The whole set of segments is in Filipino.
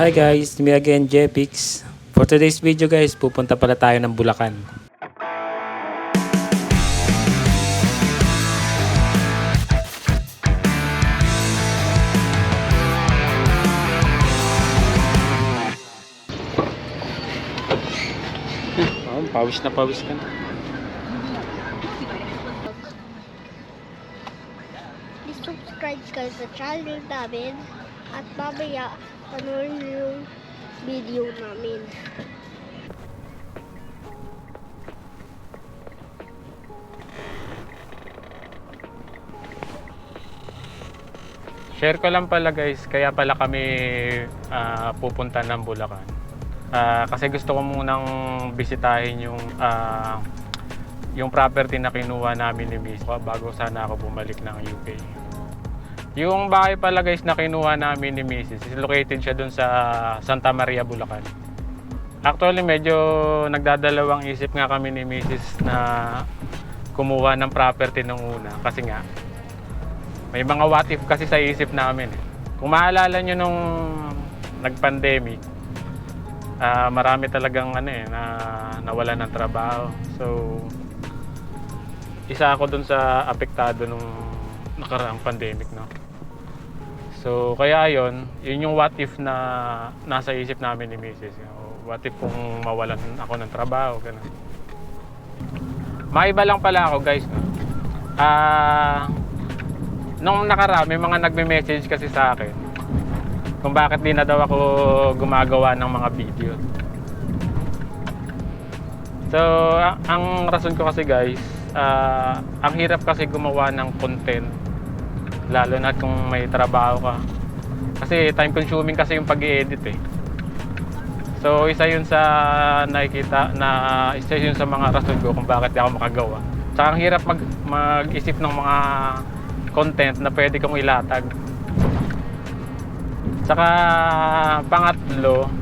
Hi guys, me again, Jepix. For today's video guys, pupunta pala tayo ng Bulacan. Pawis na pawis ka na. Subscribe kayo sa channel namin at mamaya panoorin niyo yung video namin. Share ko lang pala guys, kaya pala kami pupunta ng Bulacan. Kasi gusto ko munang bisitahin yung property na kinuha namin ni Miss bago sana ako bumalik ng UK. Yung bahay pala guys na kinuha namin ni Mrs. is located siya dun sa Santa Maria, Bulacan. Actually medyo nagdadalawang isip nga kami ni Mrs. na kumuha ng property nung una kasi nga may mga what if kasi sa isip namin eh. Kung maalala nyo nung nag-pandemic, marami talagang na nawalan ng trabaho. So isa ako dun sa apektado nung nakaraang pandemic, no. So kaya yun yung what if na nasa isip namin ni Mrs. What if kung mawalan ako ng trabaho, ganun. Maiba lang pala ako guys, no. Nung nakaraan may mga nagme-message kasi sa akin kung bakit di na daw ako gumagawa ng mga video. So ang rason ko kasi guys, ang hirap kasi gumawa ng content lalo na kung may trabaho ka. Kasi time consuming kasi yung pag-i-edit eh. So isa yun sa nakikita na isa yun sa mga rason ko kung bakit di ako makagawa. Tsaka ang hirap mag-isip ng mga content na pwede kong ilatag. Saka pangatlo,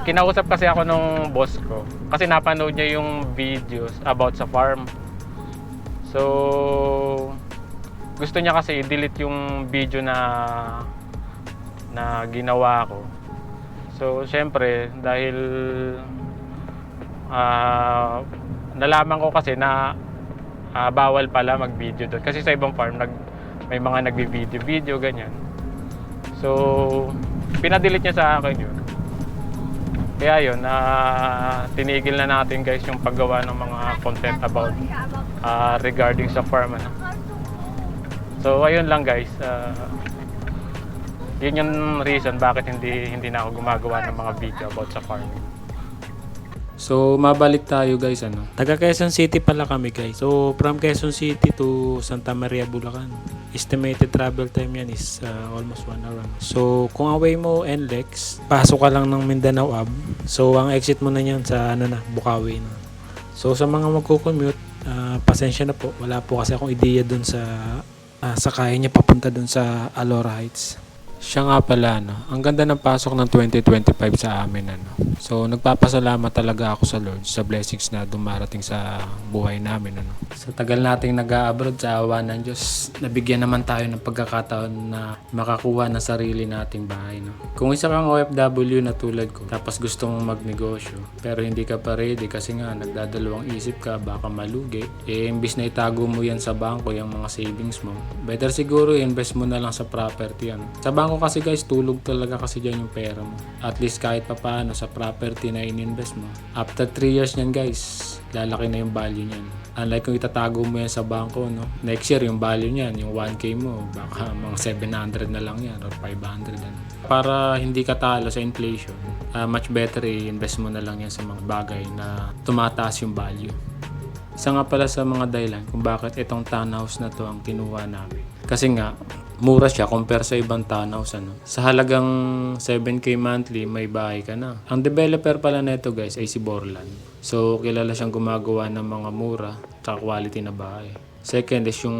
kinausap kasi ako nung boss ko kasi napanood niya yung videos about sa farm. So gusto niya kasi i-delete yung video na ginawa ko. So syempre dahil nalaman ko kasi na bawal pala mag-video doon kasi sa ibang farm may mga nagbi-video ganyan. So pinadelete niya sa akin yun. Kaya yun, tinigil na natin guys yung paggawa ng mga content about regarding sa farm. So ayun lang guys, yun yung reason bakit hindi na ako gumagawa ng mga video about sa farming. So mabalik tayo guys, taga Quezon City pala kami guys. So from Quezon City to Santa Maria, Bulacan, estimated travel time yan is almost 1 hour. So kung away mo NLEX, pasok ka lang ng Mindanao Ave. So ang exit mo na yan sa Bukawi na. So sa mga magko-commute, pasensya na po, wala po kasi akong ideya dun sa sakaya niya papunta dun sa Alora Heights. Siya nga pala, ang ganda ng pasok ng 2025 sa amin. So nagpapasalamat talaga ako sa Lord sa blessings na dumarating sa buhay namin. Sa tagal nating nag-a-abroad, sa awa ng Diyos, nabigyan naman tayo ng pagkakataon na makakuha ng sarili nating bahay. Kung isa kang OFW na tulad ko, tapos gusto mong magnegosyo, pero hindi ka pa ready kasi nga nagdadalawang isip ka, baka malugi, imbis na itago mo yan sa bangko, yung mga savings mo, better siguro invest mo na lang sa property. Sa bangko kasi guys, tulog talaga kasi dyan yung pera mo. At least kahit pa paano sa property na in-invest mo, after 3 years nyan guys, lalaki na yung value nyan. Unlike kung itatago mo yan sa bangko, next year yung value nyan, yung 1K mo, baka mga 700 na lang yan or 500. Para hindi ka talo sa inflation, much better i-invest mo na lang yan sa mga bagay na tumataas yung value. Isa nga pala sa mga dahilan kung bakit itong townhouse na to ang kinuha namin. Kasi nga, mura siya compare sa ibang townhouse. Sa halagang 7K monthly, may bahay ka na. Ang developer pala nito guys ay si Borland. So, kilala siyang gumagawa ng mga mura at quality na bahay. Second is yung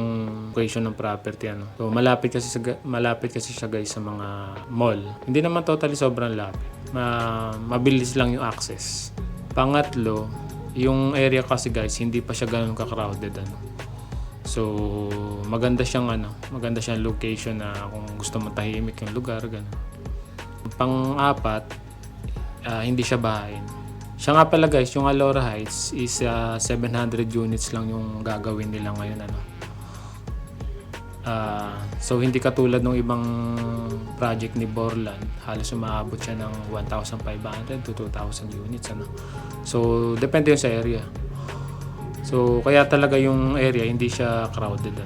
location ng property. So, malapit kasi siya guys sa mga mall. Hindi naman totally sobrang lapit. Mabilis lang yung access. Pangatlo, yung area kasi guys, hindi pa siya ganun ka-crowded. So, maganda siyang location na kung gusto mo tahimik yung lugar, ganun. Pang-apat, hindi siya bahain. Siya nga pala guys, yung Alora Heights is 700 units lang yung gagawin nila ngayon. So hindi katulad ng ibang project ni Borland, halos umaabot siya ng 1,500 to 2,000 units. So depende yun sa area. So kaya talaga yung area hindi siya crowded.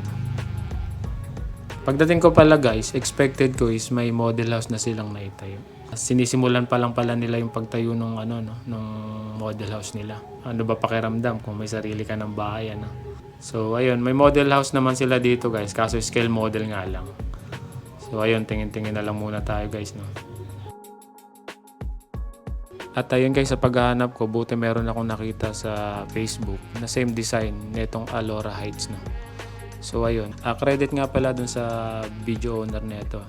Pagdating ko pala guys, expected ko is may model house na silang naitayo. Sinisimulan pa lang pala nila yung pagtayo nung model house nila. Ano ba pakiramdam kung may sarili ka ng bahay, So ayun, may model house naman sila dito guys, kaso scale model nga lang. So ayun, tingin-tingin na lang muna tayo guys, At ayun guys, sa paghahanap ko, buti meron akong nakita sa Facebook na same design nitong Alora Heights, So ayun, credit nga pala dun sa video owner nito.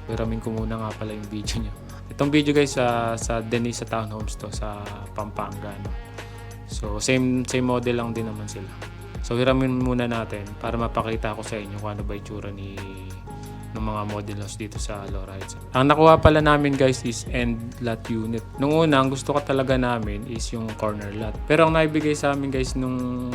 Iramin ko muna nga pala yung video niya. Itong video guys sa Denisa Townhomes to sa Pampanga. So same model lang din naman sila. So hiramin muna natin para mapakita ko sa inyo kung ano ba itsura ng mga model house dito sa Alora Heights. Ang nakuha pala namin guys is end lot unit. Nung una, ang gusto ko talaga namin is yung corner lot. Pero ang naibigay sa amin guys nung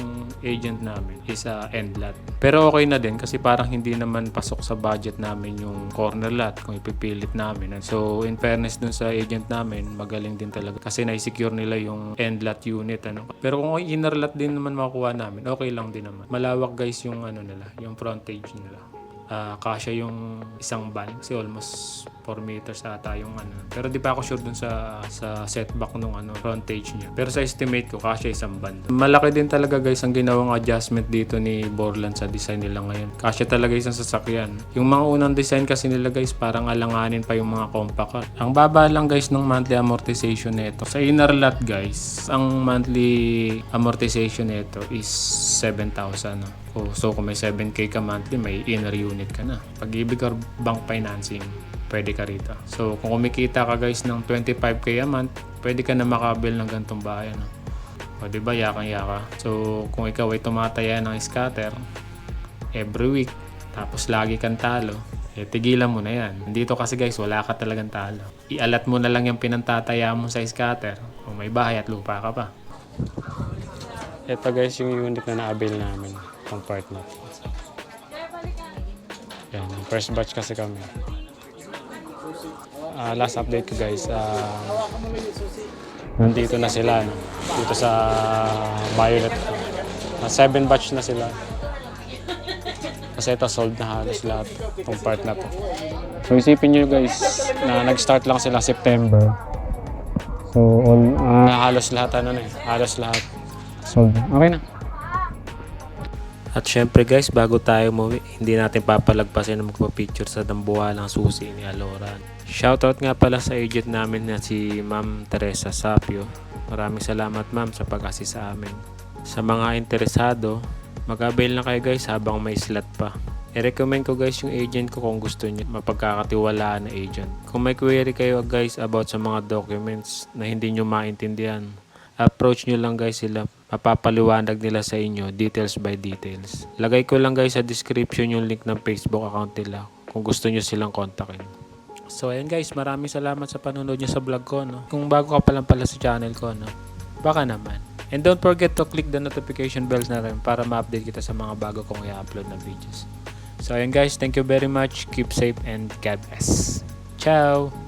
agent namin is end lot. Pero okay na din kasi parang hindi naman pasok sa budget namin yung corner lot kung ipipilit namin. So in fairness dun sa agent namin, magaling din talaga kasi na-secure nila yung end lot unit. Pero kung inner lot din naman makukuha namin, okay lang din naman. Malawak guys yung nila, yung frontage nila. Kasya yung isang van kasi almost 4 meters ata yung Pero di pa ako sure dun sa setback nung frontage niya. Pero sa estimate ko, kasya isang van. Malaki din talaga guys ang ginawang adjustment dito ni Borland sa design nila ngayon. Kasya talaga isang sasakyan. Yung mga unang design kasi nila guys, parang alanganin pa yung mga compact car. Ang baba lang guys ng monthly amortization nito. Sa inner lot guys, ang monthly amortization nito is 7,000. So kung may 7K ka monthly, may inner unit ka na. Pag-ibig or bank financing, pwede ka rito. So kung kumikita ka guys ng 25K a month, pwede ka na makabil ng gantong bahay. O diba, yakang-yaka. So kung ikaw ay tumataya ng scatter every week, tapos lagi kang talo, tigilan mo na yan. Dito kasi guys, wala ka talagang talo. Ialat mo na lang yung pinantataya mo sa scatter, kung may bahay at lupa ka pa. Ito guys yung unit na na-avail namin. Part na. Yan, first batch kasi kami. Last update ko guys, nandito na sila dito sa Violet. 7 batch na sila. Kasi ito sold na halos lahat itong part na to. So isipin nyo guys na nag-start lang sila September. So halos lahat halos lahat sold. Okay na. At syempre guys, bago tayo umuwi, hindi natin papalagpasin na magpa-picture sa dambuhalang susi ni Alora. Shoutout nga pala sa agent namin na si Ma'am Teresa Sapio. Maraming salamat ma'am sa pag-assist sa amin. Sa mga interesado, mag-avail na kayo guys habang may slot pa. I-recommend ko guys yung agent ko kung gusto niyo mapagkakatiwalaan na agent. Kung may query kayo guys about sa mga documents na hindi nyo maintindihan, approach nyo lang guys sila. Mapapaliwanag nila sa inyo details by details. Lagay ko lang guys sa description yung link ng Facebook account nila kung gusto nyo silang kontakin. So ayun guys, maraming salamat sa panonood nyo sa vlog ko. Kung bago ka pa lang pala sa channel ko, baka naman. And don't forget to click the notification bells na rin para ma-update kita sa mga bago kong i-upload na videos. So ayun guys, thank you very much. Keep safe and God bless. Ciao!